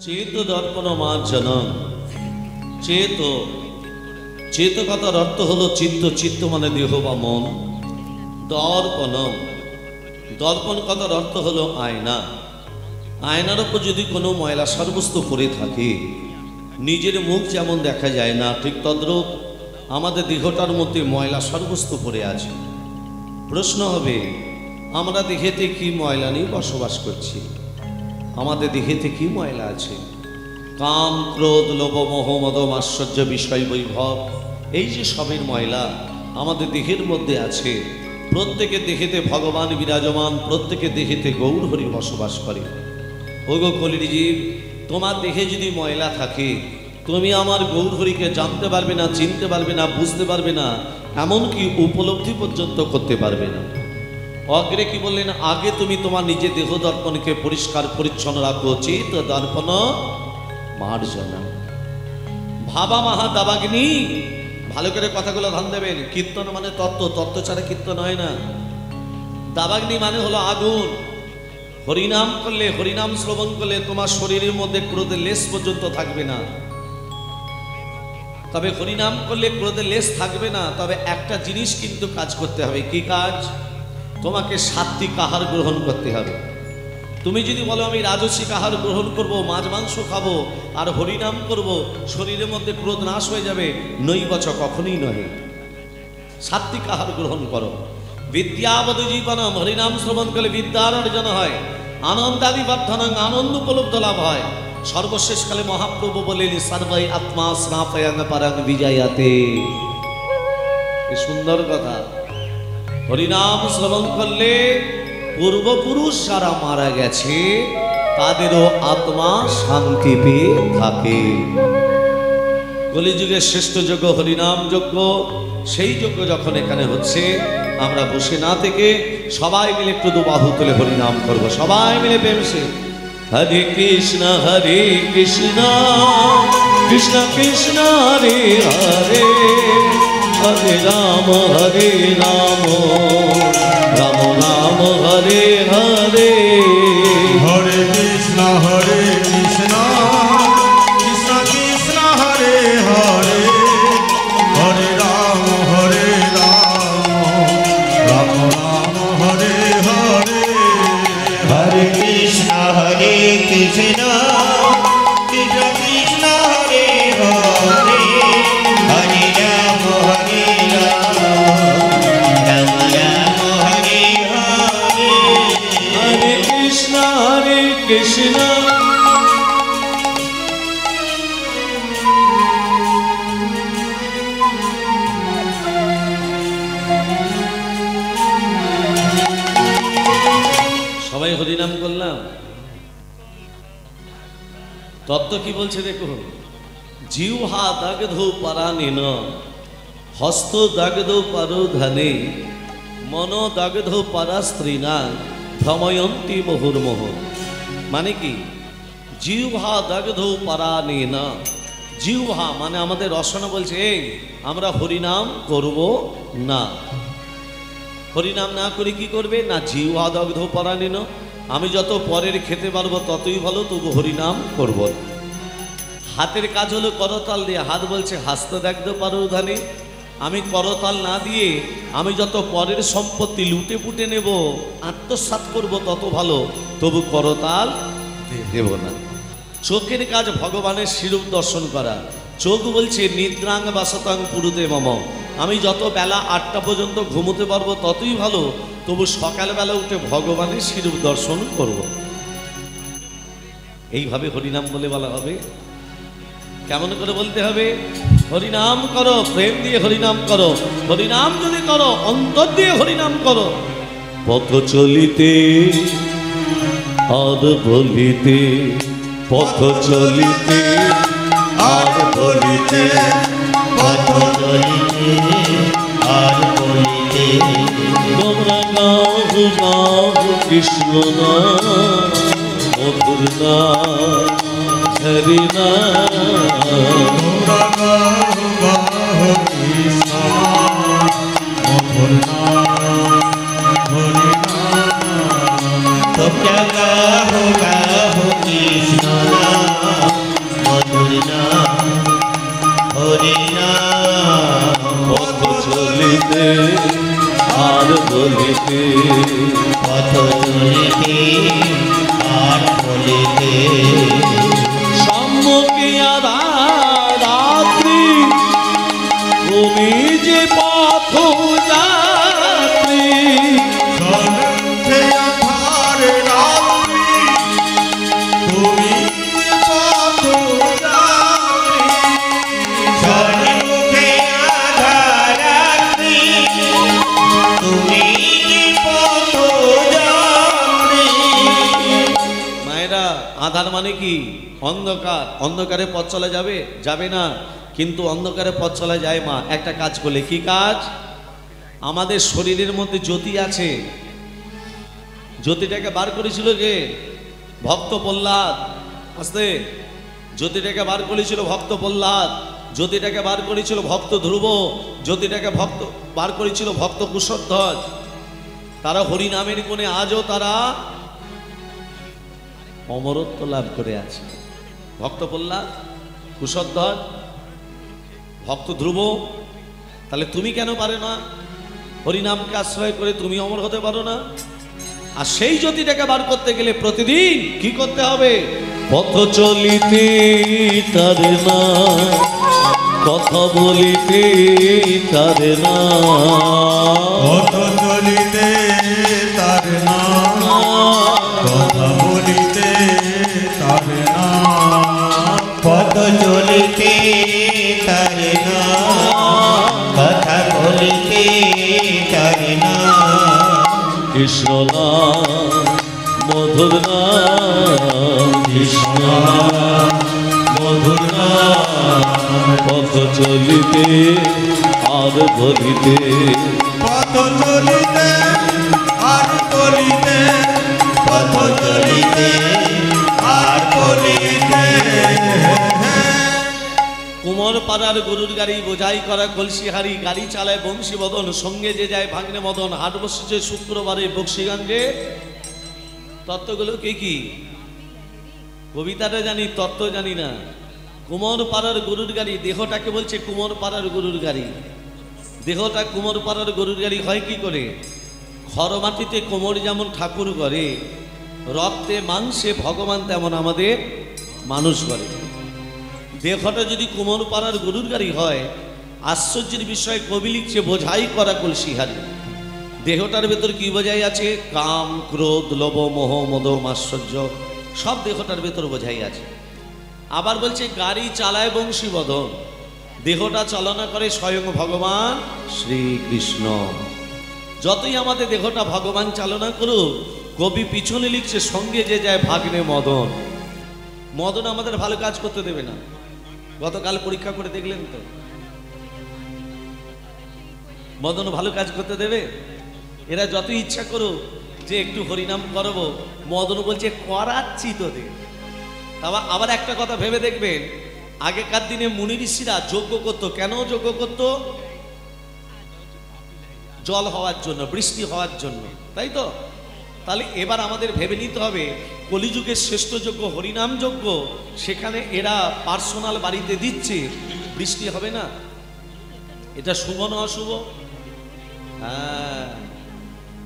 চেত দর্পণ মার্জনম। চেত চেত কথার অর্থ হলো চিত্ত, চিত্ত মানে দেহ বা মন। দর্পণম, দর্পণ কথার অর্থ হলো আয়না। আয়নার উপর যদি কোনো ময়লা সারবস্তু পড়ে থাকে, নিজের মুখ যেমন দেখা যায় না, ঠিক তদ্রূপ আমাদের দেহটার মধ্যে ময়লা সারবস্তু পড়ে আছে। প্রশ্ন হবে, আমরা দেহেতে কি ময়লা নিয়ে বসবাস করছি? আমাদের দেহেতে কি ময়লা আছে? কাম, ক্রোধ, লোভ, মোহ, মদ, আশ্চর্য, বিষয়, বৈভব, এই যে সবের ময়লা আমাদের দেহের মধ্যে আছে। প্রত্যেকের দেহেতে ভগবান বিরাজমান, প্রত্যেকের দেহেতে গৌর হরি বসবাস করে। ওগো কলির জীব, তোমার দেহে যদি ময়লা থাকে, তুমি আমার গৌর হরিকে জানতে পারবে না, চিনতে পারবে না, বুঝতে পারবে না, এমনকি উপলব্ধি পর্যন্ত করতে পারবে না। অগ্রে কি বললেন? আগে তুমি তোমার নিজের দেহ দর্পণকে পরিষ্কার পরিচ্ছন্ন রাখো। চিত দর্পণ মার্জনা। ভাবা মহা দাবাগ্নি। ভালো করে কথাগুলো ধ্যান দেবেন। কীর্তন মানে তত্ত্ব, তত্ত্ব ছাড়া কীর্তন হয় না। দাবাগ্নি মানে হলো আগুন। হরিনাম করলে, হরিনাম শ্রবণ করলে তোমার শরীরের মধ্যে ক্রোধের লেশ পর্যন্ত থাকবে না। তবে হরিনাম করলে ক্রোধের লেশ থাকবে না, তবে একটা জিনিস কিন্তু কাজ করতে হবে। কি কাজ? তোমাকে সাত্বিক আহার গ্রহণ করতে হবে। তুমি যদি বলো আমি রাজসিক আহার গ্রহণ করব, মাছ মাংস খাবো আর হরিনাম করব, শরীরের মধ্যে ক্রোধ নাশ হয়ে যাবে, নৈবচ, কখনোই নয়। সাত্বিক আহার গ্রহণ করো। বিদ্যাবধ জীবনম, হরিনাম শ্রবণ করলে বিদ্যার অর্জন হয়। আনন্দাদি বর্ধনং, আনন্দ উপলব্ধ লাভ হয়। সর্বশেষকালে মহাপ্রভু বলেন সর্বৈ আত্মা স্নাপয়াং পরাং বিজয়াতে। কি সুন্দর কথা। হরিনাম শ্রবণ করলে পূর্বপুরুষ যারা মারা গেছে তাদেরও আত্মা শান্তি পেয়ে থাকে। কলিযুগের শ্রেষ্ঠ যজ্ঞ হরিনাম যজ্ঞ। সেই যজ্ঞ যখন এখানে হচ্ছে, আমরা বসে না থেকে সবাই মিলে একটু দুবাহু তুলে হরিনাম করব, সবাই মিলে প্রেমসে। হরে কৃষ্ণ হরে কৃষ্ণ, কৃষ্ণ কৃষ্ণ হরে হরে, হরে রাম হরে রাম, রাম রাম হরে হরে। হরে কৃষ্ণ হরে কৃষ্ণ, কৃষ্ণ কৃষ্ণ হরে হরে, হরে রাম রাম রাম হরে হরে। হরে কৃষ্ণ হরে কৃষ্ণ, কৃষ্ণ কৃষ্ণ হরে হরে, হরে রাম রাম রাম হরে হরে। হরে কৃষ্ণ হরে কৃষ্ণ, সবাই হরিনাম করলাম। তত্ত্ব কি বলছে দেখুন। জিহ্বা দগ্ধ পরাণেন, হস্ত দগ্ধ পরোধনে, মন দগ্ধ পরস্ত্রীণা, ভ্রময়ন্তি মুহুর্মুহ। মানে কি? জিহ্বা দগ্ধ পরাণেন। জিহ্বা মানে আমাদের রসনা বলছে, এই আমরা হরিনাম করব না। হরিনাম না করে কি করবে না? জিহ্বা দগ্ধ পরাণেন, আমি যত পরের খেতে পারবো ততই ভালো, তবু হরিনাম করব। হাতের কাজ হলো করতাল দিয়ে। হাত বলছে হাস্ত দগ্ধ পরোধনে, আমি করতাল না দিয়ে আমি যত পরের সম্পত্তি লুটে পুটে নেব, আত্মসাৎ করব তত ভালো, তবু করতাল দেব না। চোখের কাজ ভগবানের স্বরূপ দর্শন করা। চোখ বলছে নিদ্রাং বাসতাং পুরুতে মম, আমি যত বেলা 8টা পর্যন্ত ঘুমোতে পারবো ততই ভালো, তবু সকালবেলা উঠে ভগবানের স্বরূপ দর্শন করব। এইভাবে হরিনাম বলে বলা হবে। কেমন করে বলতে হবে? হরিনাম করো, প্রেম দিয়ে হরিনাম করো। হরিনাম যদি করো, অন্তর দিয়ে হরিনাম করো। পথ চলিতে আর বলিতে, পথ চলিতে আর বলিতে, পথ চলিতে আর বলিতে। তোমরা গাও গাও কৃষ্ণ নাম, মধুর নাম হরি নাম। তোমরা গাও গাও কৃষ্ণ, মধুর নাম হরি নাম। তোমরা গাও গাও কৃষ্ণ নাম, বলিতে আর বলিতে পথ চলিতে আর বলিতে সম্মুখে আধার রাত্রি তুমি যে পথ যাত্রী সম্মুখে আধার রাত্রি তুমি পথযাত্রী সম্মুখে আধার রাত্রি তুমি পথযাত্রী মায়েরা আধার মানে কি? অন্ধকার। অন্ধকারে পথ চলা যাবে? যাবে না। কিন্তু অন্ধকারে পথ চলা যায় মা একটা কাজ করলে। কি কাজ? আমাদের শরীরের মধ্যে জ্যোতি আছে। জ্যোতিটাকে বার করেছিল কে? ভক্ত প্রহ্লাদ। আস্তে। জ্যোতিটাকে বার করেছিল ভক্ত প্রহ্লাদ, জ্যোতিটাকে বার করেছিল ভক্ত ধ্রুব, জ্যোতিটাকে বার করেছিল ভক্ত কুশধ্বজ। তারা হরিনামের গুণে আজও তারা অমরত্ব লাভ করে আছে। ভক্ত প্রহ্লাদ, কুশধ্বজ, ভক্ত ধ্রুব। তাহলে তুমি কেন পারে না? হরিনামকে আশ্রয় করে তুমি অমর হতে পারো না? আর সেই জ্যোতিটাকে বার করতে গেলে প্রতিদিন কি করতে হবে? পথ চলিতে তারে না, কথা বলিতে তারে না, পথ চলিতে তার নাম, কথা বলিতে তার নাম, পথ চলিতে তার নাম, কথা বলিতে তার নাম, কৃষ্ণ নাম মধুর নাম, কৃষ্ণ নাম মধুর নাম, পথ চলিতে আর বলিতে পথ চলিতে আর বলিতে, পথ চলিতে আর বলিতে। কুমোর পাড়ার গরুর গাড়ি, বোঝাই করা কলসিহারি, গাড়ি চালায় বংশীবদন, সঙ্গে যে যায় ভাগ্নে মদন, হাট বসেছে শুক্রবারে বক্সিগঞ্জে। তত্ত্বগুলো কি কি? কবিতাটা জানি, তত্ত্ব জানি না। কুমোর পাড়ার গরুর গাড়ি, দেহটাকে বলছে কুমোর পাড়ার গরুর গাড়ি। দেহটা কুমোর পাড়ার গরুর গাড়ি হয় কি করে? খড়মাটিতে কোমর যেমন ঠাকুর করে, রক্তে মাংসে ভগবান তেমন আমাদের মানুষ করে। দেহটা যদি কুমোর পাড়ার গরুর গাড়ি হয়, আশ্চর্যের বিষয় কবি লিখছে বোঝাই করা কলসিহারি। দেহটার ভেতর কি বোঝাই আছে? কাম, ক্রোধ, লোভ, মোহ, মদ, মাশ্চর্য, সব দেহটার ভেতর বোঝাই আছে। আবার বলছে গাড়ি চালায় বংশীবদন, দেহটা চালনা করে স্বয়ং ভগবান শ্রীকৃষ্ণ। যতই আমাদের দেহটা ভগবান চালনা করুক, কবি পিছনে লিখছে সঙ্গে যে যায় ভাগ্নে মদন। মদন আমাদের ভালো কাজ করতে দেবে না। গতকাল পরীক্ষা করে দেখলেন তো, মদন ভালো কাজ করতে দেবে? এরা যত ইচ্ছা করুক যে একটু হরিনাম করবো, মদন বলছে করাচ্ছি তোদের। আবার একটা কথা ভেবে দেখবেন, আগেকার দিনে মুনি ঋষিরা যজ্ঞ করতো। কেন যজ্ঞ করতো? জল হওয়ার জন্য, বৃষ্টি হওয়ার জন্য, তাই তো? তাহলে এবার আমাদের ভেবে নিতে হবে, কলিযুগের শ্রেষ্ঠ যজ্ঞ হরিনাম যজ্ঞ, সেখানে এরা পার্সোনাল বাড়িতে দিচ্ছে, বৃষ্টি হবে না? এটা শুভ না অশুভ? হ্যাঁ,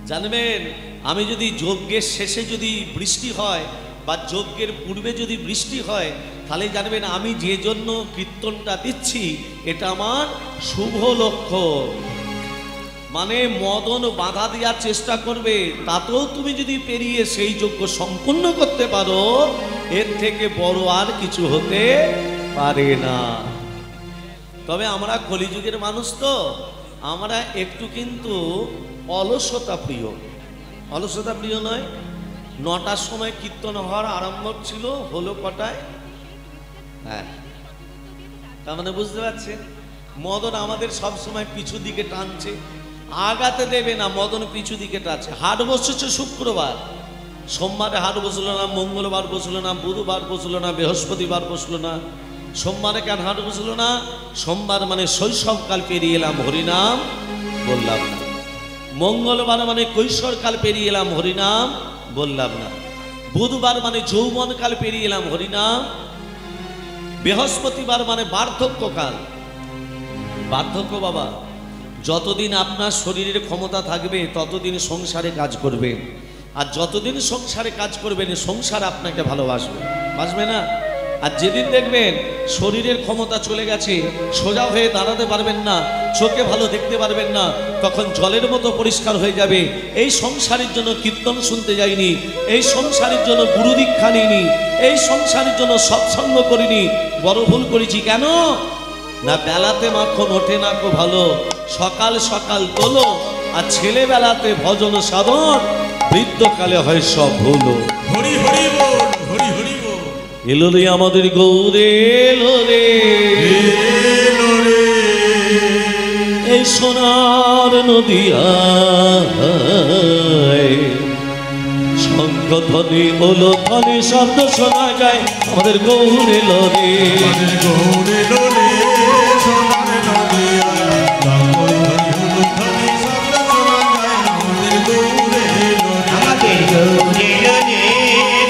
জানবেন, আমি যদি যজ্ঞের শেষে যদি বৃষ্টি হয় বা যজ্ঞের পূর্বে যদি বৃষ্টি হয়, তাহলে জানবেন আমি যে জন্য কীর্তনটা দিচ্ছি এটা আমার শুভ লক্ষণ। মানে মদন বাধা দেওয়ার চেষ্টা করবে, তাতেও তুমি যদি পেরিয়ে সেই যজ্ঞ সম্পূর্ণ করতে পারো, এর থেকে বড় আর কিছু হতে পারে না। তবে আমরা কলিযুগের মানুষ তো, আমরা একটু কিন্তু অলসতা প্রিয়। অলসতা প্রিয় নয়? 9টার সময় কীর্তন হওয়ার আরম্ভ ছিল, হলো কটায়? হ্যাঁ, তার মানে বুঝতে পারছেন, মদন আমাদের সব সময় পিছু দিকে টানছে, আগাতে দেবে না। মদন পিছু দিকে টানছে। হাট বসেছে শুক্রবার, সোমবারে হাট বসলো না, মঙ্গলবার বসলো না, বুধবার বসলো না, বৃহস্পতিবার বসলো না। সোমবারে কেন হাট বসলো না? সোমবার মানে শৈশবকাল পেরিয়ে এলাম, হরিনাম বললাম না। মঙ্গলবার মানে কৈশোরকাল পেরিয়ে এলাম, হরিনাম বললাম না। বুধবার মানে যৌবনকাল পেরিয়ে এলাম, হরিনাম। বৃহস্পতিবার মানে বার্ধক্যকাল। বার্ধক্য বাবা, যতদিন আপনার শরীরের ক্ষমতা থাকবে ততদিন সংসারে কাজ করবেন, আর যতদিন সংসারে কাজ করবেন সংসার আপনাকে ভালোবাসবে, বাসবে না? আর যেদিন দেখবেন শরীরের ক্ষমতা চলে গেছে, সোজা হয়ে দাঁড়াতে পারবেন না, চোখে ভালো দেখতে পারবেন না, তখন জলের মতো পরিষ্কার হয়ে যাবে। এই সংসারের জন্য কীর্তন শুনতে যাইনি, এই সংসারের জন্য গুরু দীক্ষা নিইনি, এই সংসারের জন্য সৎসঙ্গ করিনি, বড় ভুল করেছি। কেন না? বেলাতে মাখন ওঠে না কো ভালো, সকাল সকাল তোলো, আর ছেলেবেলাতে ভজন সাধন, বৃদ্ধকালে হয় সব ভুলো। হরি হরি বল, হরি হরি বল। এলো রে আমাদের গৌরে, এলো রে, এলো রে। এই সোনার নদিয়ায় শঙ্খ ধ্বনি ওলো ধ্বনি শব্দ শোনা যায়, আমাদের গৌরে এলো রে, আমাদের গৌর এলো রে, সোনার নদিয়ায় শঙ্খ ধ্বনি ধ্বনি শব্দ শোনা যায়, আমাদের গৌর এলো রে। আমাদের গৌর এলো রে,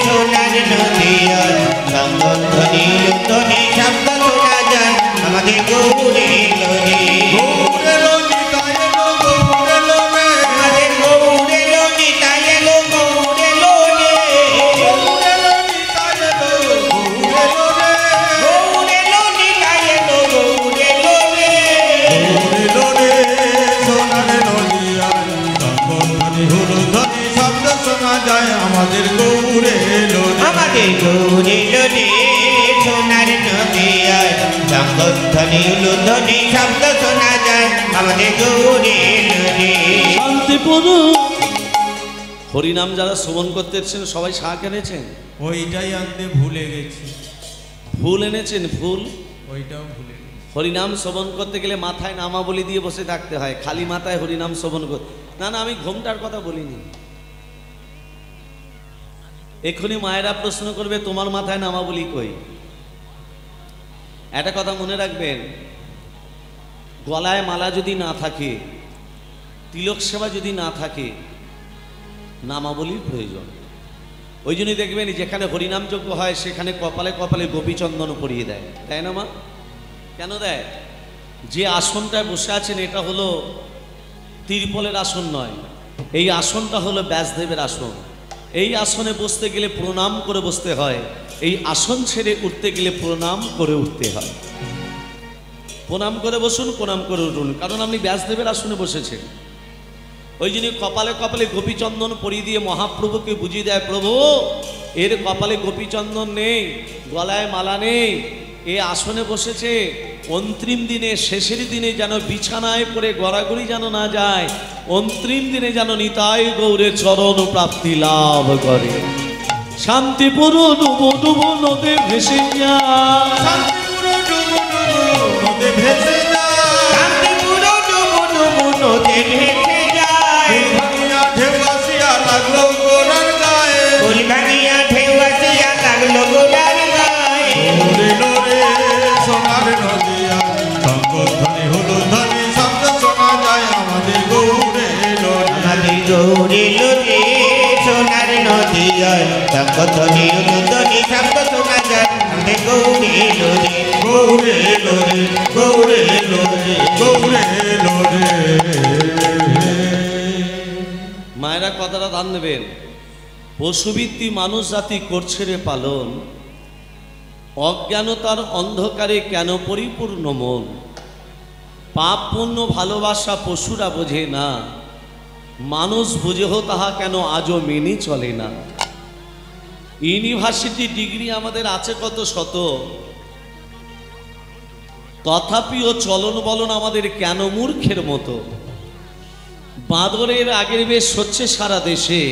সোনার নদিয়ায় শঙ্খ ধ্বনি ধ্বনি শব্দ শোনা যায়, আমাদের গৌর এলো রে। গৌর এলো নিতাই এলো, গৌর এলো রে। আমাদের গৌর এলো নিতাই এলো, গৌর এলো রে। গৌর এলো নিতাই এলো, গৌর এলো রে। গৌর এলো নিতাই এলো, গৌর এলো রে। গৌর এলো রে, সোনার নদিয়ায় শঙ্খ ধ্বনি ধ্বনি শব্দ শোনা যায়, আমাদের গৌর এলো রে। আমাদের গৌর এলো রে, সোনার নদিয়ায় শঙ্খ ধ্বনি ধ্বনি শব্দ শোনা যায়, আমাদের গৌর এলো রে। শান্তিপুর। হরিনাম যারা শ্রবণ করতে এসেছেন সবাই শাক এনেছেন? ওইটাই আনতে ভুলে গেছি, ফুল এনেছেন? ফুল? ওইটাও ভুলে গেছি। হরিনাম শ্রবণ করতে গেলে মাথায় নামাবলি দিয়ে বসে থাকতে হয়, খালি মাথায় হরিনাম শ্রবণ করতে না। না, আমি ঘুমটার কথা বলিনি। এক্ষুনি মায়েরা প্রশ্ন করবে তোমার মাথায় নামাবলি কই? একটা কথা মনে রাখবেন, গলায় মালা যদি না থাকে, তিলক সেবা যদি না থাকে, নামাবলির প্রয়োজন। ওই জন্যই দেখবেন যেখানে হরিনাম যজ্ঞ হয় সেখানে কপালে কপালে গোপীচন্দন পরিয়ে দেয়, তাই না মা? কেন দেয়? যে আসনটায় বসে আছেন এটা হলো তিরপলের আসন নয়, এই আসনটা হলো ব্যাসদেবের আসন। এই আসনে বসতে গেলে প্রণাম করে বসতে হয়, এই আসন ছেড়ে উঠতে গেলে প্রণাম করে উঠতে হয়। প্রণাম করে বসুন, প্রণাম করে উঠুন, কারণ আপনি ব্যাসদেবের আসনে বসেছেন। ওই জন্য কপালে কপালে গোপীচন্দন পরিয়ে দিয়ে মহাপ্রভুকে বুঝিয়ে দেয়, প্রভু এর কপালে গোপীচন্দন নেই, গলায় মালা নেই, এ আসনে বসেছে, অন্তিম দিনে শেষের দিনে যেন বিছানায় পড়ে গড়াগড়ি যেন না যায়, অন্তিম দিনে যেন নিতাই গৌরে চরণ প্রাপ্তি লাভ করে। শান্তিপুর ডুবো ডুবো নদে ভেসে যায়, শান্তিপুর ডুবো ডুবো নদে ভেসে যায়, শান্তিপুর ডুবো ডুবো নদে ভেসে যায়। ভাঙিয়া ঢেউ আসিয়া লাগলো গোড়ার গায়ে, ফুল ভাঙিয়া ঢেউ আসিয়া লাগলো গোড়ার গায়ে। গৌর এলো রে, সোনার নদিয়ায় শঙ্খ ধ্বনি ধ্বনি শব্দ শোনা যায়, আমাদের গৌর এলো রে। আমাদের গৌর এলো রে, সোনার নদিয়ায় শঙ্খ ধ্বনি ধ্বনি শব্দ শোনা যায়, আমাদের গৌর এলো রে। গৌর এলো রে, গৌর এলো রে, গৌর এলো রে। মায়েরা কথাটা ধান দেবেন। পশুবৃত্তি মানুষ জাতি করছে রে পালন, অজ্ঞানতার অন্ধকারে কেন পরিপূর্ণ মন, পাপ পুণ্য ভালোবাসা পশুরা বোঝে না, মানুষ বুঝেহ তাহা কেন আজও মেনে চলে না। ইউনিভার্সিটি ডিগ্রি আমাদের আছে কত শত, তথাপিও চলন বলন আমাদের কেন মূর্খের মতো। বাঁদরের আগের বেশ হচ্ছে সারা দেশে,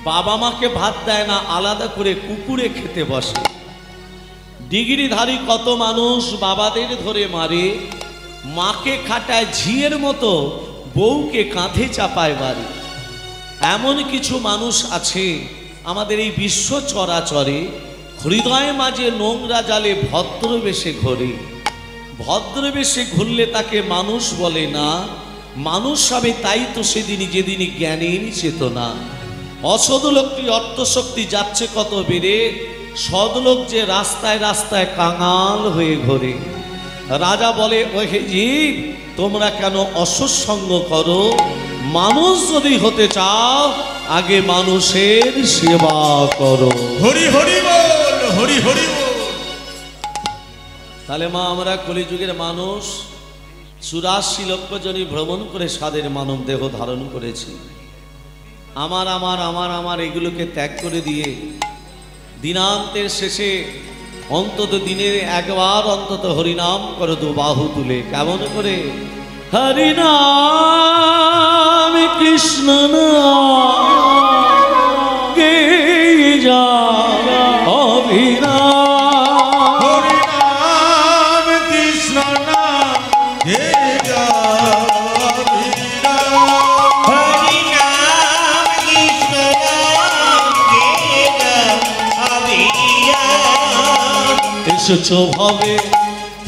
বাবা মাকে ভাত দেয় না, আলাদা করে কুকুরে খেতে বসে। ডিগ্রিধারী কত মানুষ বাবাদের ধরে মারে, মাকে খাটায় ঝিয়ের মতো, বউকে কাঁধে চাপায় বাড়ি। এমন কিছু মানুষ আছে আমাদের এই বিশ্ব চরাচরে, হৃদয় মাঝে নোংরা জালে ভদ্রবেশে ঘোরে। ভদ্রবেশে ঘুরলে তাকে মানুষ বলে না, মানুষ হবে তাই তো সেদিনই যেদিনই জ্ঞানের চেতনা। অসৎ লোকটি অর্থশক্তি যাচ্ছে কত বেড়ে, সদলোক যে রাস্তায় রাস্তায় কাঙাল হয়ে ঘোরে। রাজা বলে, ও হে জীব, তোমরা কেন অসৎসঙ্গ করো? মানুষ যদি হতে চাও আগে মানুষের সেবা করো। হরি হরি বল, হরি হরি বল। তাহলে মা আমরা কলিযুগের মানুষ 84 লক্ষ জনই ভ্রমণ করে স্বাদের মানব দেহ ধারণ করেছি। আমার আমার আমার আমার এগুলোকে ত্যাগ করে দিয়ে দিনান্তের শেষে অন্তত দিনে একবার অন্তত হরিনাম করো দু বাহু তুলে। কেমন করে? হরিনাম কৃষ্ণ নাম গে যা অভিনাম, হরিনাম কৃষ্ণ নাম গে যা অভিনাম। হরিনাম কৃষ্ণ নাম গে যা অভিনাম। এসেছো ভবে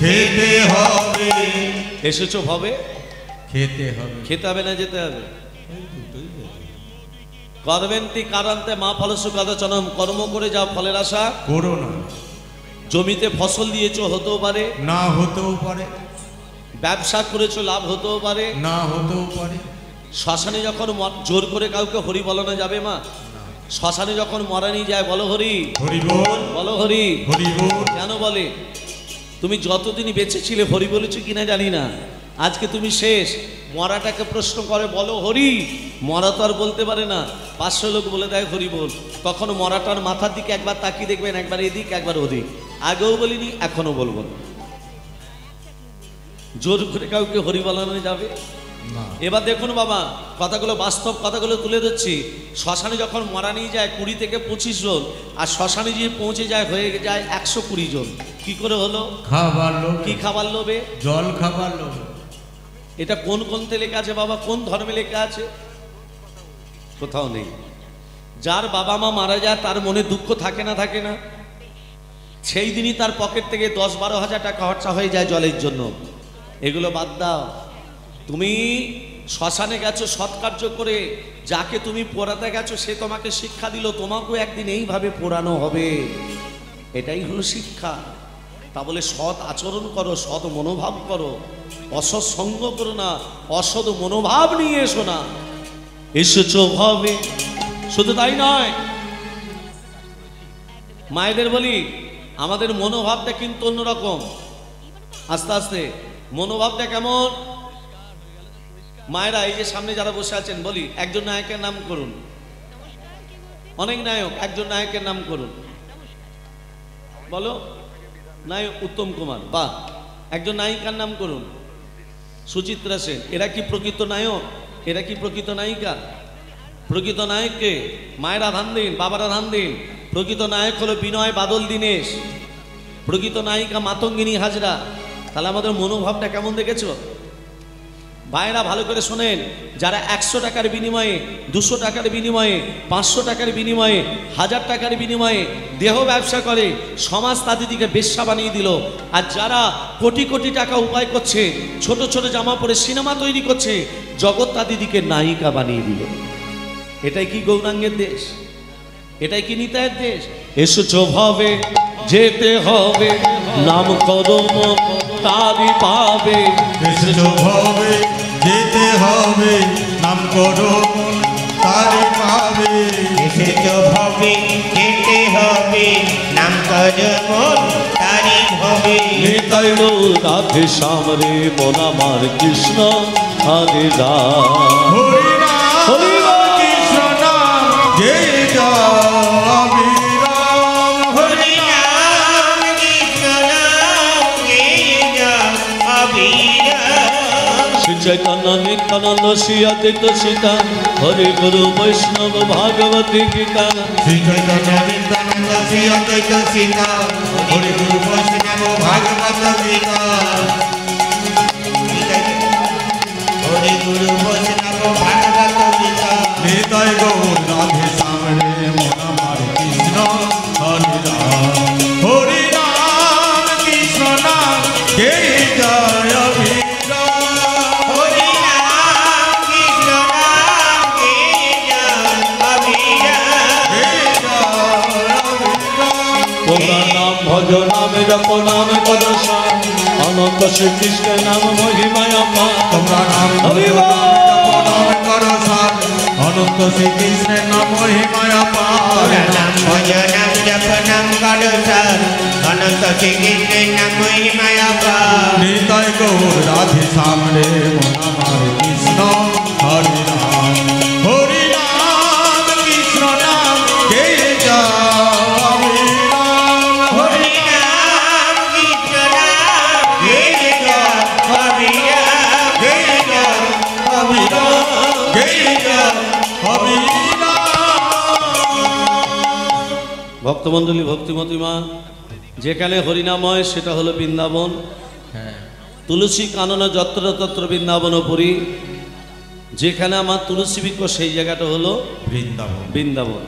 খেতে হবে, এসেছো ভবে খেতে হবে। খেতে হবে না যেতে হবে? করবেন্তি কারান্তে মা ফলসু কাদচনম, কর্ম করে যা ফলের আশা করো না। জমিতে ফসল দিয়েছো, হতেও পারে না হতেও পারে, ব্যবসা করেছো, লাভ হতেও পারে না হতেও পারে। শ্মশানে যখন জোর করে কাউকে হরি বলানো যাবে মা? শ্মশানে যখন মরানি যায় বলো হরি, হরি বল, বলো হরি। হরি বল। কেন বলে? তুমি যতদিন বেঁচে ছিলে হরি বলেছো কিনা জানি না, আজকে তুমি শেষ। মরাটাকে প্রশ্ন করে বলো হরি, মরা তো আর বলতে পারে না। 500 লোক বলে দেয় হরি বল। কখনো মরাটার মাথার দিকে একবার তাকিয়ে দেখবেন, একবার এদিক একবার ওদিক। আগেও বলিনি, এখনো বলবো না। জোর করে কাউকে হরি বলানো যাবে? না। এবার দেখুন বাবা, কথাগুলো বাস্তব কথাগুলো তুলে ধরছি। শ্মশানে যখন মরা নিয়ে যায় 20 থেকে 25 জন, আর শ্মশানে গিয়ে পৌঁছে যায় হয়ে যায় 120 জন। কি করে হলো? খাবার লোভে, কি খাবার লোভে? জল খাবার লোভে। এটা কোন গ্রন্থে লেখা আছে বাবা? কোন ধর্মে লেখা আছে? কোথাও নেই। যার বাবা মা মারা যায় তার মনে দুঃখ থাকে না? থাকে না? সেই দিনই তার পকেট থেকে 10-12 হাজার টাকা খরচা হয়ে যায় জলের জন্য। এগুলো বাদ দাও। তুমি শ্মশানে গেছো সৎকার্য করে, যাকে তুমি পোড়াতে গেছো সে তোমাকে শিক্ষা দিল, তোমাকেও একদিন এইভাবে পোড়ানো হবে। এটাই হলো শিক্ষা। তা বলে সৎ আচরণ করো, সৎ মনোভাব করো, অসৎ সঙ্গ করো না, অসৎ মনোভাব নিয়ে এসো না। এসেছো ভাবে। শুধু তাই নয়, মায়েদের বলি আমাদের মনোভাবটা কিন্তু অন্যরকম। আস্তে আস্তে মনোভাবটা কেমন? মায়েরা এই যে সামনে যারা বসে আছেন, বলি একজন নায়কের নাম করুন। অনেক নায়ক, একজন নায়কের নাম করুন। বলো। নায়ক উত্তম কুমার, বাহ। একজন নায়িকার নাম করুন। সুচিত্রা সেন। এরা কি প্রকৃত নায়ক? এরা কি প্রকৃত নায়িকা? প্রকৃত নায়ককে মায়েরা ধান দিন, বাবারা ধান দিন। প্রকৃত নায়ক হলো বিনয় বাদল দীনেশ, প্রকৃত নায়িকা মাতঙ্গিনী হাজরা। তাহলে আমাদের মনোভাবটা কেমন দেখেছো ভাইরা? ভালো করে শোনেন। যারা 100 টাকার বিনিময়ে, 200 টাকার বিনিময়ে, 500 টাকার বিনিময়ে, 1000 টাকার বিনিময়ে দেহ ব্যবসা করে, সমাজ তাদেরকে বেশ্যা বানিয়ে দিল। আর যারা কোটি কোটি টাকা উপায় করছে, ছোট ছোট জামা পরে সিনেমা তৈরি করছে, জগৎ তাদেরকে নায়িকা বানিয়ে দিল। এটাই কি গৌরাঙ্গের দেশ? এটাই কি নিতাইয়ের দেশ? এসেছো ভাবে যেতে হবে, নাম কদম তারি পাবে। এসেছো ভাবে যেতে হবে, নাম করো তারি পাবে। এসেছো ভাবে যেতে হবে, নাম কদম তারি হবে। নিতাই রাধে শ্যাম রে মন আমার কৃষ্ণ হরে রাম। হরি নাম, হরি নাম, কৃষ্ণ নাম গে যা অবিরাম। হরি নাম কৃষ্ণ নাম গে যা অবিরাম। শ্রী চৈতন্য নিত্যানন্দ শ্রী অদ্বৈত সীতা, হরে গুরু বৈষ্ণব ভাগবতী গীতা। শ্রী চৈতন্য নিত্যানন্দ শ্রী অদ্বৈত সীতা, হরি গুরু বৈষ্ণব ভাগবত গীতা। হরি গুরু বৈষ্ণব ভাগবত গীতা। নিতাই গৌর রাধে শ্যাম রে মন আমার কৃষ্ণ হরি রাম। হরি নাম কৃষ্ণ নাম গে জয় অভিরাম। হরি নাম কৃষ্ণ নাম গে যা অবিরাম। গে জয় অভিরাম। তোমরা নাম ভজ নামে জপ নামে পদ অনন্ত শ্রীকৃষ্ণের নাম মহিমায় অপার। তোমরা নাম হরি করো, বল। নাম করো সার, অনন্ত শ্রীকৃষ্ণের নাম মহিমায় পার। নাম ভজ নাম জপ নাম করো সার, অনন্ত শ্রীকৃষ্ণের নাম মহিমায় অপার। নিতাই গৌর রাধে সামনে মন আমার কৃষ্ণ হরি নাম, হরি নাম কৃষ্ণ নাম কে যাও নাম, হরি নাম কৃষ্ণ নাম গে যাও, হরি নাম গে যাও, হরি নাম গে যাও। হরি নাম। ভক্তমণ্ডলী ভক্তিমতী মা, যেখানে হরিনাময় সেটা হলো বৃন্দাবন। তুলসী কাননা যত্র তত্র বৃন্দাবন পুরী। যেখানে আমার তুলসী বৃক্ষ সেই জায়গাটা হলো বৃন্দাবন। বৃন্দাবন।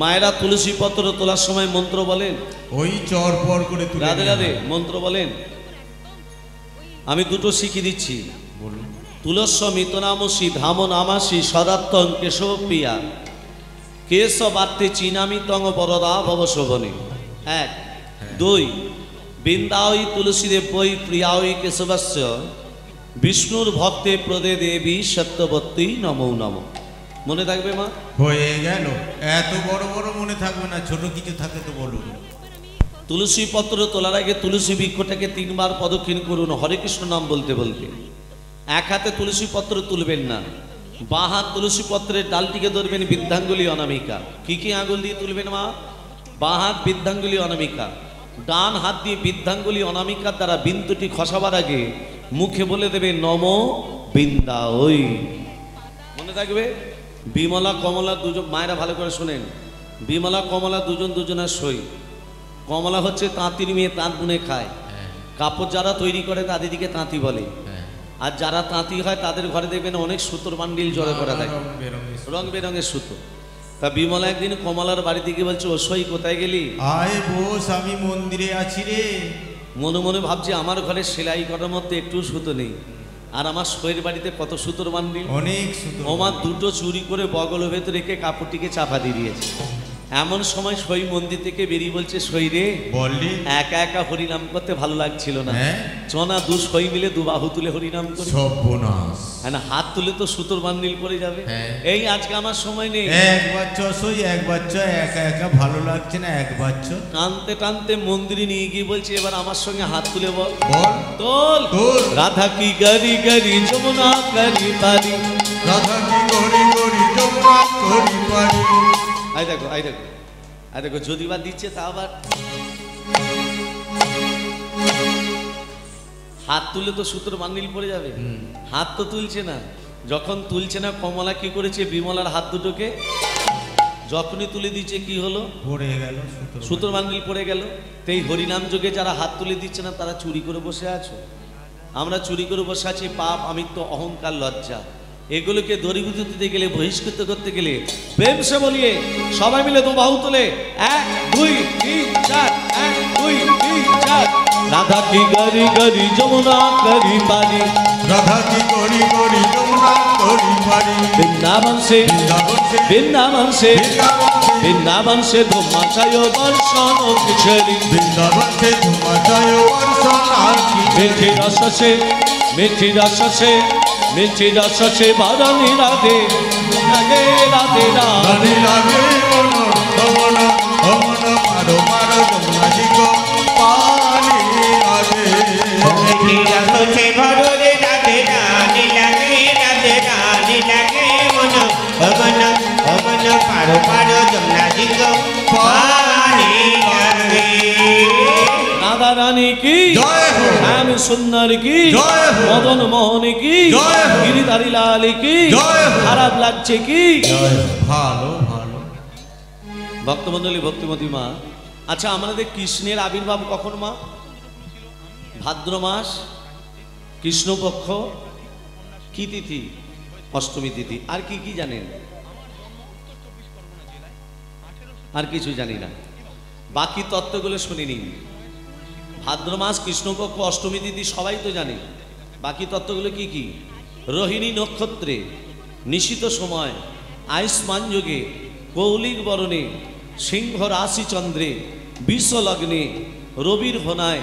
মায়েরা তুলসী পত্র তোলার সময় মন্ত্র বলেন, ওই চর পর করে তুলে রাধে নিয়ে রাধে হয়। মন্ত্র বলেন। আমি দুটো শিখিয়ে দিচ্ছি। বলুন। তুলস্য মিতনামসি ধাম নামাসি সদাত্তং কেশব প্রিয়া কেশবার্তে চিনামি তঙ্গ বরদা ভব শোভনে। এক। দুই। বৃন্দাওই তুলসীদেব বই প্রিয়াওই কেশবাস্য বিষ্ণুর ভক্তে প্রদে দেবী সত্যবতী নমো নম। মনে থাকবে মা? হয়ে গেল। এত বড় বড় মনে থাকবে না, ছোট কিছু থাকে তো বলুন। তুলসী পত্র তোলার আগে তুলসী বৃক্ষটাকে 3 বার প্রদক্ষিণ করুন হরে কৃষ্ণ নাম বলতে বলতে। এক হাতে তুলসী পত্র তুলবেন না, বাঁ হাত তুলসী পত্রের ডালটিকে ধরবেন বৃদ্ধাঙ্গুলি অনামিকা। কি আঙ্গুল দিয়ে তুলবেন মা? বাঁ হাত বৃদ্ধাঙ্গুলি অনামিকা, ডান হাত দিয়ে বৃদ্ধাঙ্গুলি অনামিকার দ্বারা বিন্দুটি খসাবার আগে মুখে বলে দেবে নম বৃন্দা। ওই মনে থাকবে। বিমলা কমলা দুজন, মায়েরা ভালো করে শোনেন, বিমলা কমলা দুজন দুজনের সই। কমলা হচ্ছে তাঁতির মেয়ে, তাঁত বুনে খায়। কাপড় যারা তৈরি করে তাদেরকে তাঁতি বলে। আর যারা তাঁতি হয় তাদের ঘরে দেখবেন অনেক সুতোর বান্ডিল জড়ো করা থাকে, রং বেরঙের সুতো। তা বিমলা একদিন কমলার বাড়িতে গিয়ে বলছে, ও সই কোথায় গেলি? আয় বস, আমি মন্দিরে আছি রে। মনে মনে ভাবছি আমার ঘরে সেলাই করার মধ্যে একটু সুতো নেই, আর আমার সইয়ের বাড়িতে কত সুতোর বান্ডিল। অনেক সুন্দর। ওমার দুটো চুরি করে বগলের ভেতরে রেখে কাপড়টিকে চাপা দিয়ে দিয়েছে। এমন সময় সই মন্দির থেকে বেরিয়ে বলছে, সই রে বললি একা একা হরিনাম করতে ভালো লাগছিল না, হ্যাঁ? চনা দু সই মিলে দু বাহু তুলে হরিনাম করি। সর্বনাশ। হ্যাঁ না, হাত তুলে তো সুতোর বান্ডিল পড়ে যাবে। হ্যাঁ। এই আজকে আমার সময় নেই। একবার চসই, একবার চ, একা একা ভালো লাগছে না, একবার চ। টানতে টানতে মন্দিরে নিয়ে গিয়ে বলছে, এবার আমার সঙ্গে হাত তুলে বল। বল। তোল তোল। রাধা কি গারি গারি যমুনা গারি পারি। রাধা কি গরি গরি যমুনা গরি পারি। আই দেখো, আই দেখো, আই দেখো, যদি বা দিচ্ছে তা আবার হাত তুলে তো সুতোর বান্ডিল পড়ে যাবে। হাত তো তুলছে না। যখন তুলছে না, কমলা কি করেছে, বিমলার হাত দুটোকে যখনই তুলে দিচ্ছে কি হলো, পড়ে গেল সুতোর বান্ডিল পড়ে গেল। তো এই হরিনাম যোগে যারা হাত তুলে দিচ্ছে না তারা চুরি করে বসে আছো। আমরা চুরি করে বসে আছি পাপ, আমিত্ব, অহংকার, লজ্জা। এগুলোকে দূরীভূত দিতে গেলে, বহিষ্কৃত করতে গেলে প্রেম সে বলিয়ে সবাই মিলে দু বাহু তুলে 1 2 3 4, 1 2 3 4। রাধা কি গারি গারি যমুনা গারি পারি। রাধা কি গরি গরি যমুনা গরি পারি। বৃন্দাবন সে বৃন্দাবন সে বৃন্দাবন সে বৃন্দাবন সে বৃন্দাবন সে ধুমাচায় বর্ষণ কিশোরী। বৃন্দাবন সে ধুমাচায় বর্ষণ আর কি। মিঠি রস সে মিঠি রস সে মিঠি রস সে ভরণী রাধে রাধে রাধে রাধে রাধে মন ভমন ভমন মারো মারো যমুনা দিগ পানি রাধে। মিঠি রস সে ভরণী রাধে রাধে লাগে, রাধে রাধে লাগে মন ভমন ভমন পারো পারো যমুনা দিগ পানি লাগে। রাধা রানী কি জয় হো। শ্যাম সুন্দর কি জয় হো। মদন মোহন কি জয় হো। গিরিধারী লাল কি জয় হো। খারাপ লাগছে কি? ভালো ভালো। ভক্তমণ্ডলী ভক্তিমতী মা, আচ্ছা আমাদের কৃষ্ণের আবির্ভাব কখন মা? ভাদ্র মাস কৃষ্ণপক্ষ কি তিথি? অষ্টমী তিথি। আর কি কি জানেন? আর কিছু জানি না, বাকি তত্ত্বগুলো শুনে নিন। ভাদ্র মাস কৃষ্ণপক্ষ অষ্টমী তিথি সবাই তো জানে। বাকি তত্ত্বগুলো কি কি? রোহিণী নক্ষত্রে নিশিত সময় আয়ুষ্মান যোগে কৌলিক বরণে সিংহ রাশি চন্দ্রে বিশ্বলগ্নে রবির হোনায়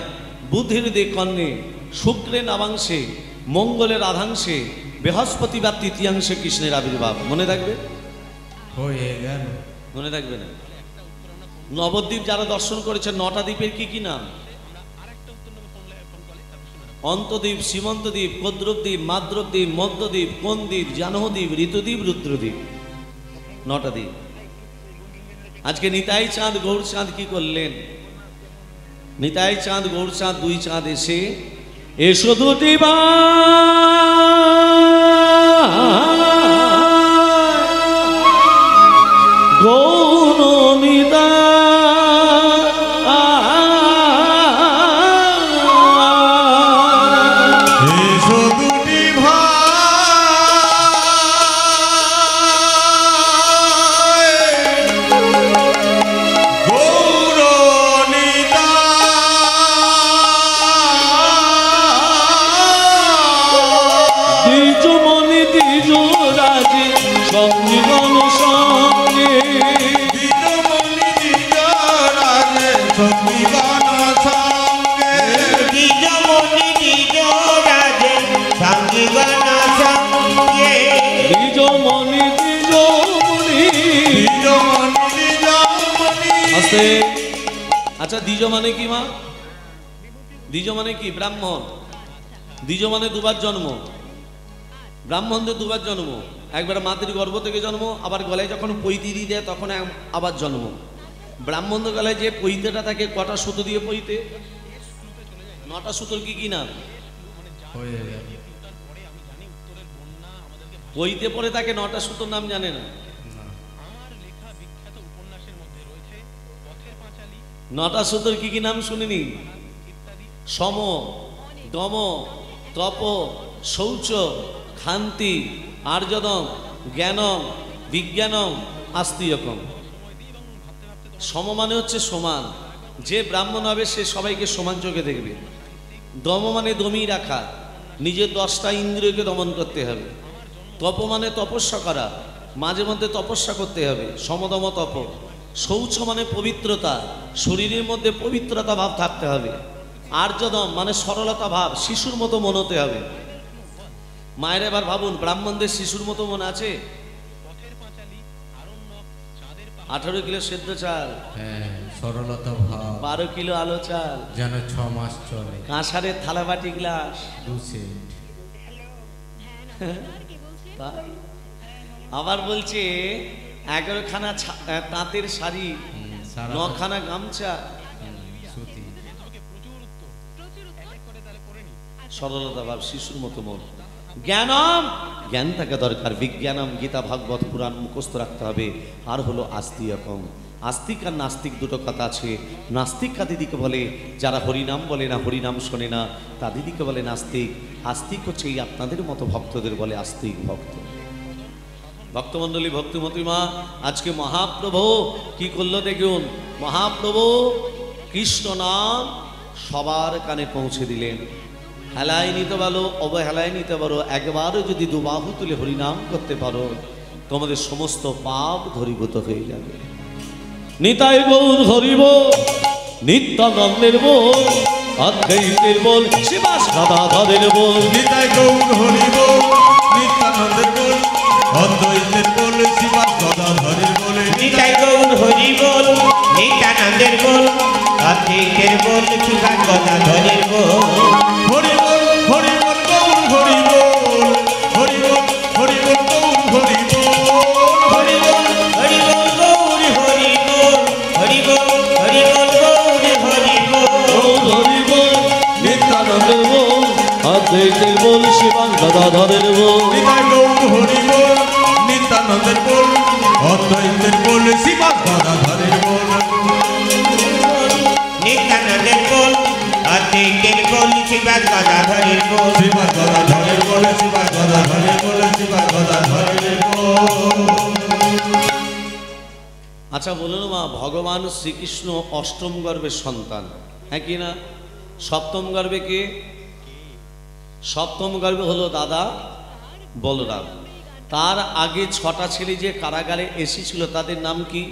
বুদ্ধির দিক কর্ণে, শুক্রের নবাংশে, মঙ্গলের আধাংশে, বৃহস্পতিবার তৃতীয়াংশে কৃষ্ণের আবির্ভাব। মনে থাকবে? হয়ে গেল। মনে থাকবে না? নবদ্বীপ যারা দর্শন করেছে, 9টা দ্বীপের কি কি নাম? অন্তদ্বীপ, সীমন্তদ্বীপ, কদ্রবদ্বীপ, মাদ্রবদ্বীপ, মধ্যদ্বীপ, কোনদ্বীপ, জাহ্নবদ্বীপ, ঋতুদ্বীপ, রুদ্রদ্বীপ। 9টা দ্বীপ। আজকে নিতাই চাঁদ গৌর চাঁদ কি করলেন? নিতাই চাঁদ গৌর চাঁদ 2 চাঁদ এসে এসো দুটি গৌর নিতাই এসো দুটি ভাই গৌরনিতা দ্বিজ মনি দ্বিজ রাজে সঙ্গীগণ সঙ্গে দ্বিজমণি দ্বিজরাজে সঙ্গীগণ সঙ্গে দ্বিজমণি দ্বিজরাজে সঙ্গীগণ সঙ্গে দ্বিজ মনি দ্বিজ মনি। দ্বিজমণি দ্বিজমণি আস্তে। আচ্ছা, দ্বিজ মানে কি মা? দ্বিজ মানে কি? ব্রাহ্মণ। দ্বিজ মানে দুবার জন্ম। ব্রাহ্মণদের দুবার জন্ম, একবার মাতৃ গর্ভ থেকে জন্ম, আবার গলায় যখন পৈতি দিয়ে দেয় তখন আবার জন্ম। ব্রাহ্মণদের গলায় যে পৈতেটা থাকে, কটা সুতো দিয়ে পৈতে? 9টা সুতোর কি কি নাম? হয়ে গেল। পৈতে পড়ে তাকে 9টা সুতোর নাম জানে না। 9টা সুতোর কি কি নাম শুনিনি? সম, দম, তপ, শৌচ, ক্ষান্তি, আর্যদম, জ্ঞানম, বিজ্ঞানম, আস্তিকম। সম মানে হচ্ছে সমান। যে ব্রাহ্মণ হবে সে সবাইকে সমান চোখে দেখবে। দম মানে দমিয়ে রাখা, নিজের 10টা ইন্দ্রিয়কে দমন করতে হবে। তপ মানে তপস্যা করা, মাঝে মধ্যে তপস্যা করতে হবে, সমদম তপ। শৌচ মানে পবিত্রতা, শরীরের মধ্যে পবিত্রতা ভাব থাকতে হবে। আর্যদম মানে সরলতা ভাব, শিশুর মতো মন হতে হবে। মায়ের এবার ভাবুন, ব্রাহ্মণদের শিশুর মতো মন আছে? 18 কিলো সেদ্ধ চাল, হ্যাঁ, সরলতা ভাব 12 কিলো আলো চাল, যেন 6 মাস চলে। কাঁসারের থালাবাটি গ্লাস। 2 সেট। তাই? আবার বলছে 11খানা তাঁতের শাড়ি, 9খানা গামছা। সুতি। সরলতা ভাব, শিশুর মতো মন। জ্ঞানম, জ্ঞান থাকা দরকার। বিজ্ঞানম, গীতা ভাগবত পুরাণ মুখস্থ রাখতে হবে। আর হলো আস্তিকম। আস্তিক আর নাস্তিক দুটো কথা আছে। নাস্তিক কাদিদিকে বলে যারা হরিনাম বলে না, হরিনাম শোনে না, তাদিদিকে বলে নাস্তিক। আস্তিক হচ্ছে এই আপনাদের মতো ভক্তদের বলে আস্তিক ভক্ত। ভক্তমণ্ডলী, ভক্তিমতী মা, আজকে মহাপ্রভু কি করলো দেখুন। মহাপ্রভু কৃষ্ণ নাম সবার কানে পৌঁছে দিলেন। হেলায় নিতে পারো, অবহেলায় নিতে পারো, একবারও যদি দুবাহু তুলে হরিনাম করতে পারো, তোমাদের সমস্ত পাপ ধরীভূত হয়ে যাবে। নিতাই গৌর হরিব, নিত্যানন্দের বল, অদ্বৈতের বল, শিবাস গদাধরের বল। নিতাই গৌর হরিব, নিত্যানন্দের বল, অদ্বৈতের বল, শিবাস গদাধরের বলে। নিতাই গৌর হরি বল, নিত্যানন্দের বল, অদ্বৈতের বল, শিবাস গদাধরের বল। হরি বল, হরি বল, গৌর হরি বল, হরি বল, হরি বল, গৌর হরি বল। হরি বল, হরি বল, গৌর হরি বল, হরি বল, হরি বল, গৌর হরি বল। গৌর হরিব, নিত্যানন্দের বল, অদ্বৈতের বল, শিবাস গদাধরের বল। নিতাই গৌর হরি বল, নিত্যানন্দের বল, অদ্বৈতের বল, শিবাস গদাধরের বল। নিত্যানন্দের বল, অদ্বৈতের বল, শিবাস গদাধরের বল। শিবাস গদাধরের বল, শিবাস গদাধরের বল, শিবাস গদাধরের বল। আচ্ছা বলুন মা, ভগবান শ্রীকৃষ্ণ অষ্টম গর্ভের সন্তান, হ্যাঁ কি না? সপ্তম গর্ভে কে? সপ্তম গর্ভে হলো দাদা বলরাম। তার আগে 6টা ছেলে যে কারাগারে এসেছিল তাদের নাম কি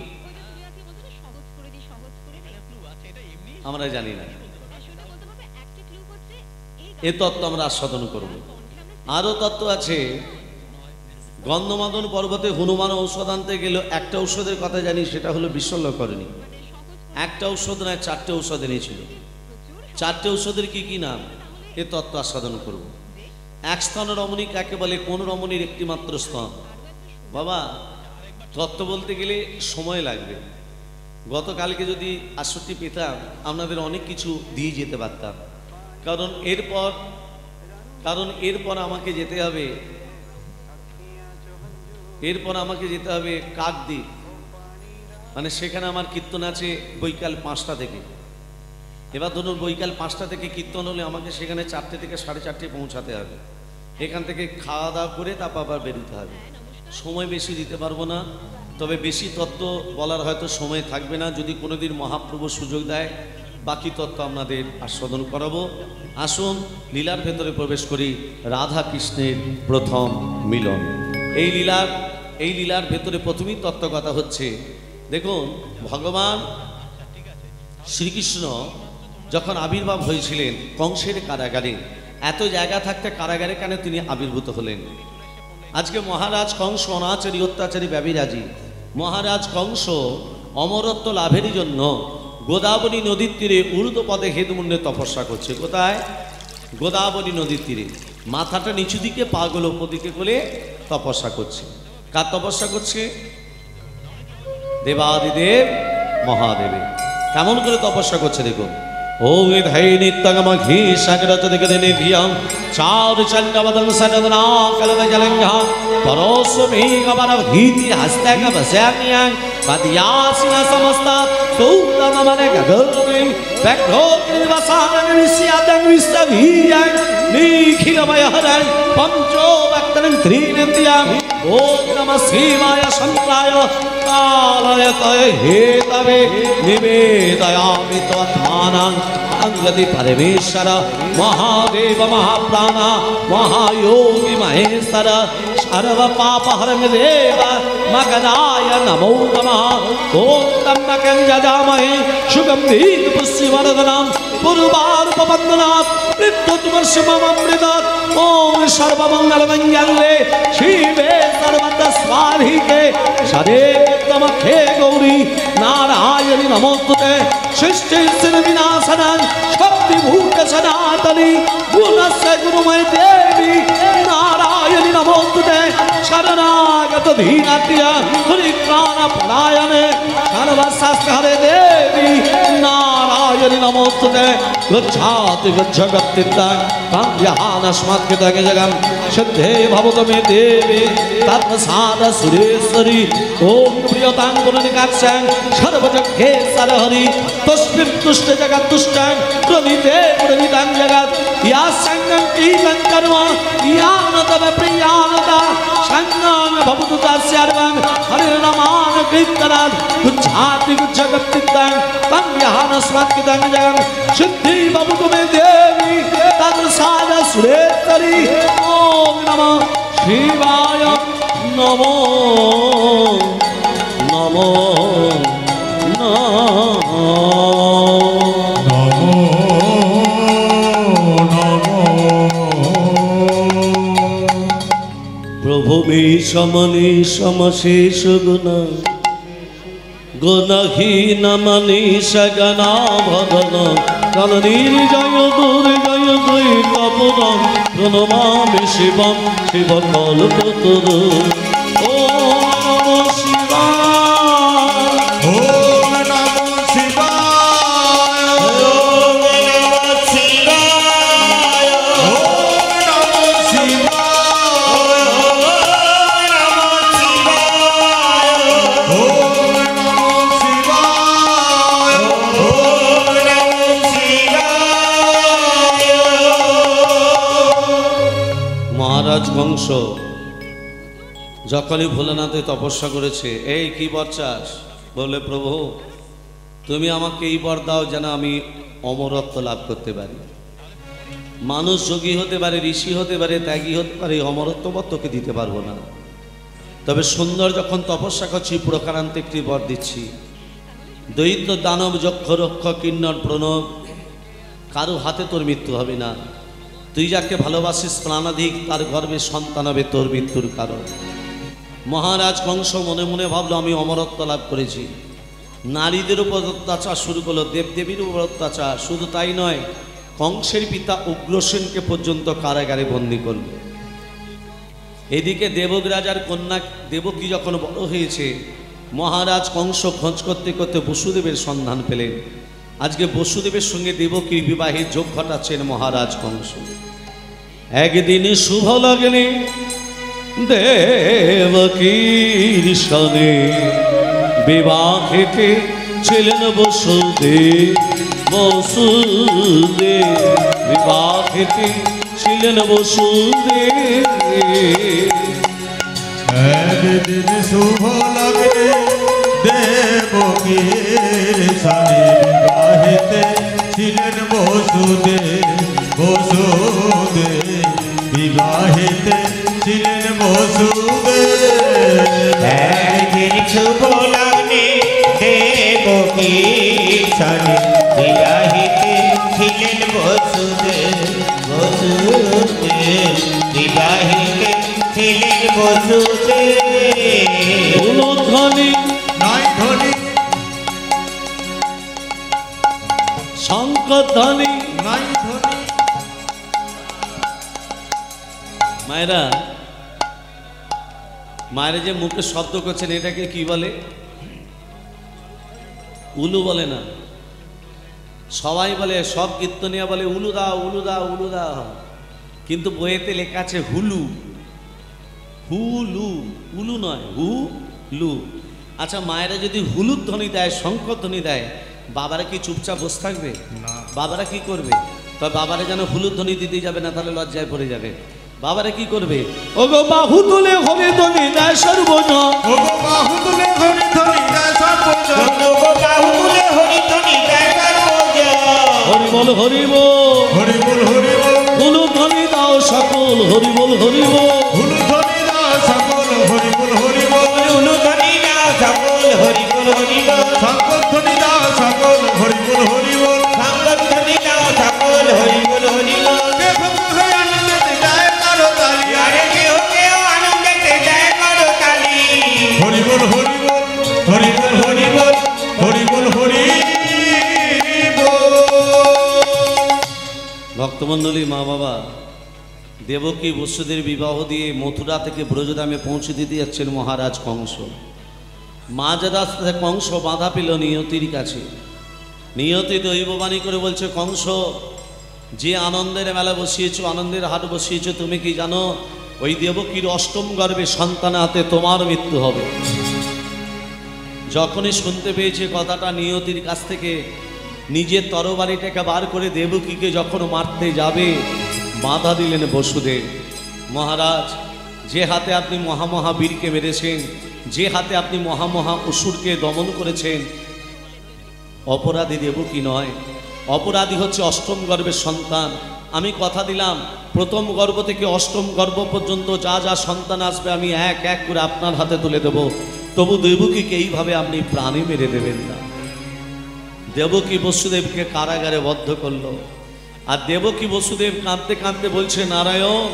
আমরা জানি না। এ তত্ত্ব আমরা আস্বাদন করব। আরও তত্ত্ব আছে। গন্ধমাদন পর্বতে হনুমান ঔষধ আনতে গেল, একটা ঔষধের কথা জানি, সেটা হলো বিশল্যকরণী। একটা ঔষধ নয়, 4টে ঔষধ এনেছিল। 4টে ঔষধের কি কি নাম, এ তত্ত্ব আস্বাদন করব। এক স্তন রমণী কাকে বলে, কোন রমণীর একটি মাত্র স্তন? বাবা, তত্ত্ব বলতে গেলে সময় লাগবে। গতকালকে যদি 68 পেতাম, আপনাদের অনেক কিছু দিয়ে যেতে পারতাম। কারণ এরপর আমাকে যেতে হবে কাকদ্বীপ, মানে সেখানে আমার কীর্তন আছে বৈকাল 5টা থেকে। এবার ধরুন বৈকাল 5টা থেকে কীর্তন হলে আমাকে সেখানে 4টে থেকে 4:30 পৌঁছাতে হবে। এখান থেকে খাওয়া দাওয়া করে তারপর আবার বেরোতে হবে। সময় বেশি দিতে পারবো না, তবে বেশি তত্ত্ব বলার হয়তো সময় থাকবে না। যদি কোনোদিন মহাপ্রভু সুযোগ দেয়, বাকি তত্ত্ব আপনাদের আস্বাদন করাবো। আসুন লীলার ভেতরে প্রবেশ করি। রাধা কৃষ্ণের প্রথম মিলন। এই লীলার ভেতরে প্রথমেই তত্ত্বকথা হচ্ছে। দেখুন, ভগবান শ্রীকৃষ্ণ যখন আবির্ভাব হয়েছিলেন কংসের কারাগারে, এত জায়গা থাকতে কারাগারে কেন তিনি আবির্ভূত হলেন? আজকে মহারাজ কংস অনাচারী অত্যাচারী ব্যবিরাজী। মহারাজ কংস অমরত্ব লাভের জন্য গোদাবরী নদীর তীরে ঊর্ধ্ব পদে হেদমুন্ডে তপস্যা করছে। কোথায়? গোদাবরী নদীর তীরে। মাথাটা নিচু দিকে, পাগুলো উপর দিকে করে তপস্যা করছে। কার তপস্যা করছে? দেবাদিদেব মহাদেবের। কেমন করে তপস্যা করছে দেখুন। ওম ধৈ নিত্যগম ঘি সাগরত দিগদে নিধিয়ং চার চণ্ডবদং সনদনা কলব জলঙ্ঘা পরোসমে গবর ভীতি হস্তক বস্যাম্যং পদ্যাসিনা সমস্ত সৌতমনে গগনে ব্যগ্রোতি বসান বিস্যাদং বিশ্বভীয়ং নিখিলময় হরং পঞ্চো ভক্তং ত্রিনেত্যাং ওম নমঃ শিবায় শঙ্করায় কালায় তয় হেতবে নিবেদয়ামি তৎমানং अंगति परमेश्वर महादेव महाप्राण महायोगी महेश्वर सर्व पाप हरं देव मगनाय नमो नमः ओम त्र्यंबकं यजामहे सुगंधिं पुष्टिवर्धनं पूर्वारुपवन्दनात् मृत्युर्वर्षममृतात् ओम सर्वमंगलमंगले शिवे सर्वत्र स्वाधिके सदेवतमखे गौरी नारायणि नमोस्तुते सृष्टि विनाशनं शक्तिभूत सनातनी गुणस्य गुरुमय देवी नारायणि नमोस्तुते शरणागत धीनात्य परित्राण परायणे सर्वशास्त्रे देवी नारायणि नमोस्तुते गच्छाति गच्छगत्तित्तं काम्यहानस्मत्कृतके जगं सिद्धे भवतु मे देवी तत्प्रसाद सुरेश्वरी ओम प्रियतां गुणनिकाक्षं सर्वजगेश्वर हरि तस्मिन् तुष्ट जगत् तुष्टं प्रमिते प्रमितं जगत् या संगं कीलं कर्म या न तव प्रियानता संगं भवतु तस्यार्वं हरिर्नामान कीर्तनात् गुच्छाति गुच्छगत्तित्तं तं यहानस्मत्कृतं जगं सिद्धि भवतु मे देवी तत्प्रसाद सुरेश्वरी ओम नमः शिवाय नमो नमो प्रभु मे समनि समशेष गुना गुणहीन मनीष गणा भगन कलनीर जय दुर्जय दुई कपुर प्रणमामि शिवं शिव कल्पतरु কংস যখনই ভোলানাথে তপস্যা করেছে, এই কি বর চাস? বলে প্রভু তুমি আমাকে এই বর দাও যেন আমি অমরত্ব লাভ করতে পারি। মানুষ যোগী হতে পারে, ঋষি হতে পারে, ত্যাগী হতে পারে, অমরত্ব বর তোকে দিতে পারবো না। তবে সুন্দর যখন তপস্যা করছি প্রকারান্তে একটি বর দিচ্ছি। দৈত্য দানব যক্ষ রক্ষ কিন্নর প্রণব কারো হাতে তোর মৃত্যু হবে না। তুই যাকে ভালোবাসিস প্রাণাধিক তার গর্ভে সন্তান হবে তোর মৃত্যুর কারণ। মহারাজ কংস মনে মনে ভাবলো আমি অমরত্ব লাভ করেছি। নারীদের উপর অত্যাচার শুরু করলো, দেবদেবীর উপর অত্যাচার। শুধু তাই নয়, কংসের পিতা উগ্রসেনকে পর্যন্ত কারাগারে বন্দী করল। এদিকে দেবক রাজার কন্যা দেবকী যখন বড় হয়েছে, মহারাজ কংস খোঁজ করতে করতে বসুদেবের সন্ধান পেলেন। আজকে বসুদেবের সঙ্গে দেবকীর বিবাহের যোগ ঘটাচ্ছেন মহারাজ কংস। একদিন শুভ লগ্নে দেবকীর সনে বিবাহেতে ছিলেন বসুদেব। বসুদেব বিবাহেতে ছিলেন বসুদেব। একদিন শুভ লগ্নে দেবকীর সনে বিবাহেতে ছিলেন বসুদেব। বসুদেব বিবাহেতে ছিলেন বসুদেব। একদিন শুভ লগ্নে দেবকীর সনে বিবাহিতে ছিলেন বসুদেব। বসুদেব বিবাহিতে ছিলেন বসুদেব। উলুধ্বনি নাই ধ্বনি শঙ্খধ্বনি। নাই ধ্বনি। মায়েরা, মায়েরা যে মুখে শব্দ করছেন এটাকে কি বলে? উলু বলে না, সবাই বলে, সব কীর্তনিয়া বলে উলু দাও উলু দাও উলু দাও, কিন্তু বইয়েতে লেখা আছে হুলু। হুলু, উলু নয়, হুলু। আচ্ছা, মায়েরা যদি হুলুর ধ্বনি দেয়, শঙ্কর ধ্বনি দেয়, বাবারা কি চুপচাপ বসে থাকবে? বাবারা কি করবে? তবে বাবারা যেন হুলুর ধ্বনি দিতে যাবে না, তাহলে লজ্জায় পড়ে যাবে। বাবারা কি করবে? ওগো বাহু তুলে হরি ধ্বনি দেয় সর্বজন। ওগো বাহু তুলে হরি ধ্বনি দেয় সর্বজন। ওগো বাহু তুলে হরি ধ্বনি দেয় সর্বজন। হরি বল হরি বল। হরি বল হরি বল। হুলু ধ্বনি দাও সকল, হরি বল হরি বল। হুলু ধ্বনি দাও সকল, হরি বল হরি বল। উলু ধ্বনি দাও সকল, হরি বল হরি বল। শঙ্কর ধ্বনি দাও সকল, হরি বল হরি বল। শঙ্কর ধ্বনি দাও সকল, হরি বল হরি বল। দেখো হয়ে আনন্দেতে যায় কারো তালি। আরে কেউ কেউ আনন্দেতে যায় করো তালি। হরি বল হরি বল। হরি বল হরি বল। হরি বল হরি বল। ভক্তমণ্ডলী, মা বাবা, দেবকী বসুদের বিবাহ দিয়ে মথুরা থেকে ব্রজধামে পৌঁছে দিতে যাচ্ছেন মহারাজ কংস। মাঝ রাস্তায় কংস বাধা পেল নিয়তির কাছে। নিয়তি দৈববাণী করে বলছে, কংস, যে আনন্দের মেলা বসিয়েছো, আনন্দের হাট বসিয়েছো, তুমি কি জানো ওই দেবকীর অষ্টম গর্ভে সন্তানের হাতে তোমার মৃত্যু হবে? যখনই শুনতে পেয়েছে কথাটা, নিয়তির কাছ থেকে নিজের তরবারিটাকে বার করে দেবকীকে যখন মারতে যাবে, বাধা দিলেন বসুদেব। মহারাজ, যে হাতে আপনি মহামহাবীরকে মেরেছেন, যে হাতে আপনি মহামহা অসুরকে দমন করেছেন, অপরাধী দেবকী নয়, অপরাধী হচ্ছে অষ্টম গর্ভের সন্তান। আমি কথা দিলাম, প্রথম গর্ভ থেকে অষ্টম গর্ভ পর্যন্ত যা যা সন্তান আসবে আমি এক এক করে আপনার হাতে তুলে দেব। তবু দেবকীকে এইভাবে আপনি প্রাণে মেরে দেবেন না। দেবকী বসুদেবকে কারাগারে বদ্ধ করলো। আর দেবকী বসুদেব কাঁদতে কাঁদতে বলছে, নারায়ণ,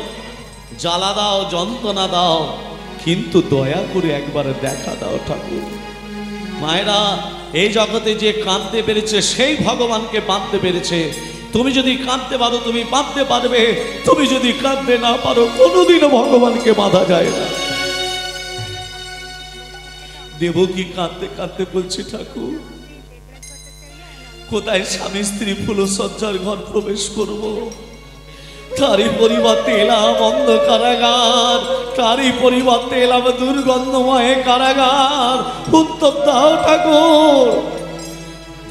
জ্বালা দাও, যন্ত্রণা দাও, কিন্তু দয়া করে একবার দেখা দাও ঠাকুর। মায়েরা, এই জগতে যে কাঁদতে পেরেছে সেই ভগবানকে বাঁধতে পেরেছে। তুমি যদি কাঁদতে পারো তুমি বাঁধতে পারবে, তুমি যদি কাঁদতে না পারো কোনোদিনও ভগবানকে বাঁধা যায় না। দেবকী কাঁদতে কাঁদতে বলছে, ঠাকুর, কোথায় স্বামী স্ত্রী ফুলসজ্জার ঘর প্রবেশ করব? তারই পরিবর্তে এলাম অন্ধ কারাগার, তারই পরিবর্তে এলাম দুর্গন্ধময় কারাগার। উত্তর দাও ঠাকুর।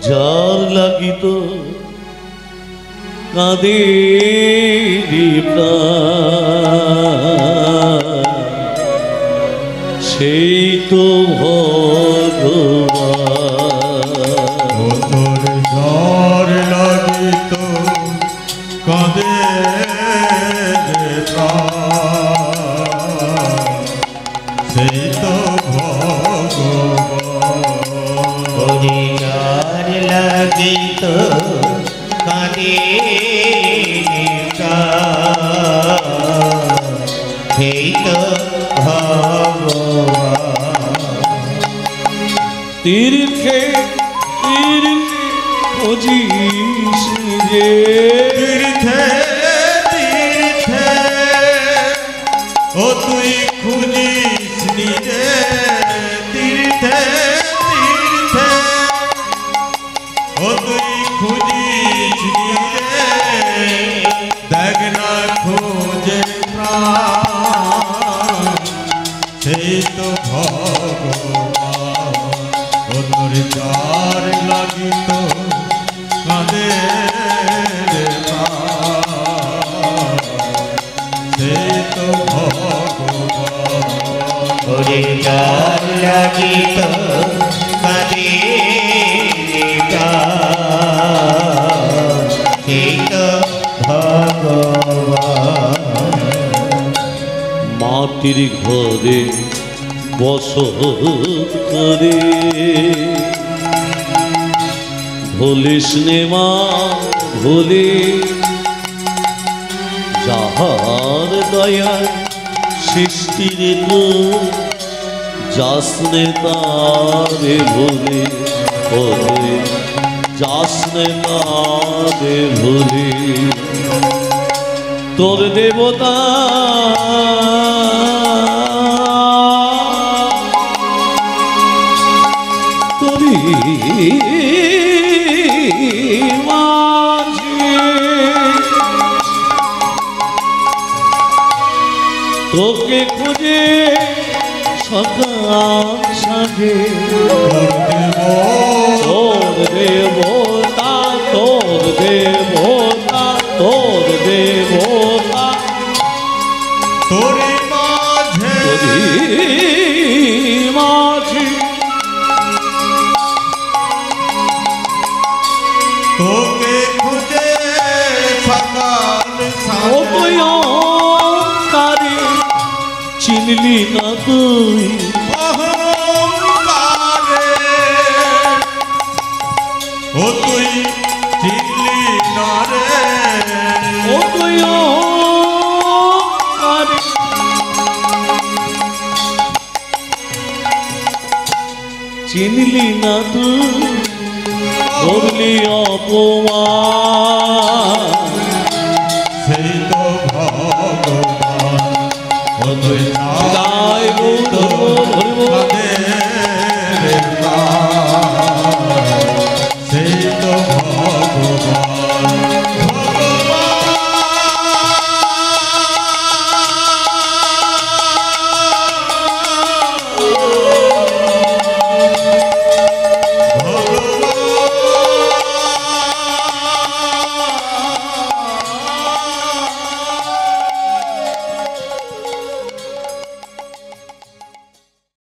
যার লাগিত কাঁদে সেই তো ভগবান। তোর জ্বর লাগিত কাঁদে সেই তো ভগবান। যার লাগিত কাঁদে সেই তো ভগবান। তীর্থে তীর্থে খুঁজিস রে, তীর্থে তীর্থে ও তুই খুঁজিস নিজে, তীর্থে তীর্থে ও তুই খুঁজিস নিজে, দেখ না খোঁজে প্রাণ সেই তো ভগবান। ও তোর যার লাগিত কাঁদে রে প্রাণ সেই তো ভগবান। ওরে যার লাগিত কাঁদে প্রাণ সেই তো ভগবান। মাটির ঘরে বসত করে ভুলিস নে মা ভুলি, যাহার দয়ায় সৃষ্টির যাসনে তারে ভুলি, ওরে যাসনে তারে ভুলি। তোর দেবতা তোরি মাঝে তোকে খুঁজে সকাল সাঁঝে, তোর দেবতা তোর দেবতা তোর দেবতা তোরি মাঝে তোরি মাঝে তোকে খুঁজে সকাল ও তুই অহংকারে চিনলি না তুই, অহংকারে ও তুই চিনলি না রে, ও তুই অহংকারে চিনলি না তুই, করলি অপমান